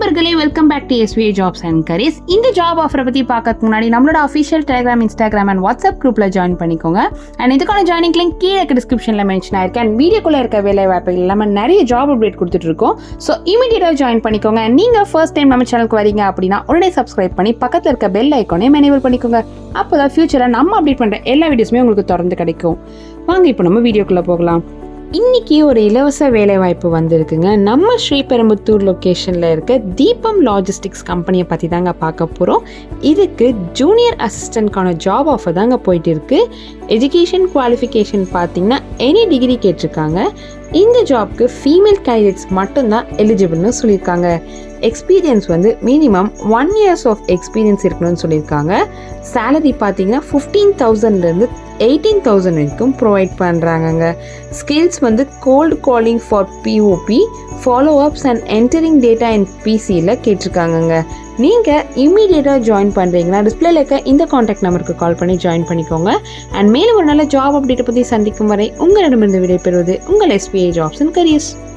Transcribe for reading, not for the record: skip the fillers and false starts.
நண்பர்களே, welcome back to SVA jobs and careers. இந்த job ஆஃபரை பற்றி பார்க்கறதுக்கு முன்னாடி நம்மளோட official Telegram, Instagram and WhatsApp குரூப்பில் ஜாயின் பண்ணிக்கோங்க. அண்ட் இதுக்கான ஜாயினிங் லிங்க் கீழே டிஸ்கிரிப்ஷனில் மென்ஷன் ஆயிருக்கு. அண்ட் வீடியோக்குள்ளே இருக்க வேலை வாய்ப்புகள் இல்லாமல் நிறைய ஜாப் அப்டேட் கொடுத்துட்டு இருக்கோம். ஸோ இமீடியட்டாக ஜாயின் பண்ணிக்கோங்க. அண்ட் நீங்கள் ஃபர்ஸ்ட் டைம் நம்ம சேனலுக்கு வரீங்க அப்படின்னா உடனே சப்ஸ்கிரைப் பண்ணி பக்கத்தில் இருக்க பெல் ஐக்கானையும் எனேபிள் பண்ணிக்கோங்க. அப்போ தான் ஃபியூச்சரில் நம்ம அப்டேட் பண்ணுற எல்லா வீடியோஸுமே உங்களுக்கு தொடர்ந்து கிடைக்கும். வாங்க இப்போ நம்ம வீடியோக்குள்ளே போகலாம். இன்றைக்கி ஒரு இலவச வேலைவாய்ப்பு வந்திருக்குங்க. நம்ம ஸ்ரீபெரும்புத்தூர் லொக்கேஷனில் இருக்க தீபம் லாஜிஸ்டிக்ஸ் கம்பெனியை பற்றி தாங்க பார்க்க போகிறோம். இதுக்கு ஜூனியர் அசிஸ்டன்ட்கான ஜாப் ஆஃபர் தாங்க போயிட்டு இருக்கு. எஜுகேஷன் குவாலிஃபிகேஷன் பார்த்தீங்கன்னா எனி டிகிரி கேட்டிருக்காங்க. இந்த ஜாப்க்கு ஃபீமேல் கேண்டிடேட்ஸ் மட்டும்தான் எலிஜிபிள்னு சொல்லியிருக்காங்க. எக்ஸ்பீரியன்ஸ் வந்து மினிமம் 1 years ஆஃப் எக்ஸ்பீரியன்ஸ் இருக்கணும்னு சொல்லியிருக்காங்க. சேலரி பார்த்தீங்கன்னா 15,000லேருந்து 18,000 வரைக்கும் ப்ரொவைட் பண்ணுறாங்கங்க. ஸ்கில்ஸ் வந்து cold calling for POP, follow ups and entering data and PCயில் கேட்டிருக்காங்கங்க. நீங்கள் இம்மீடியட்டாக ஜாயின் பண்ணுறீங்கன்னா டிஸ்பிளேல இருக்க இந்த காண்டாக்ட் நம்பருக்கு கால் பண்ணி ஜாயின் பண்ணிக்கோங்க. அண்ட் மேலும் ஒரு நல்ல ஜாப் அப்டேட்டை பற்றி சந்திக்கும் வரை உங்களிடமிருந்து விடைபெறுவது உங்கள் SVA ஜாப்ஸ் அண்ட் கரியர்ஸ்.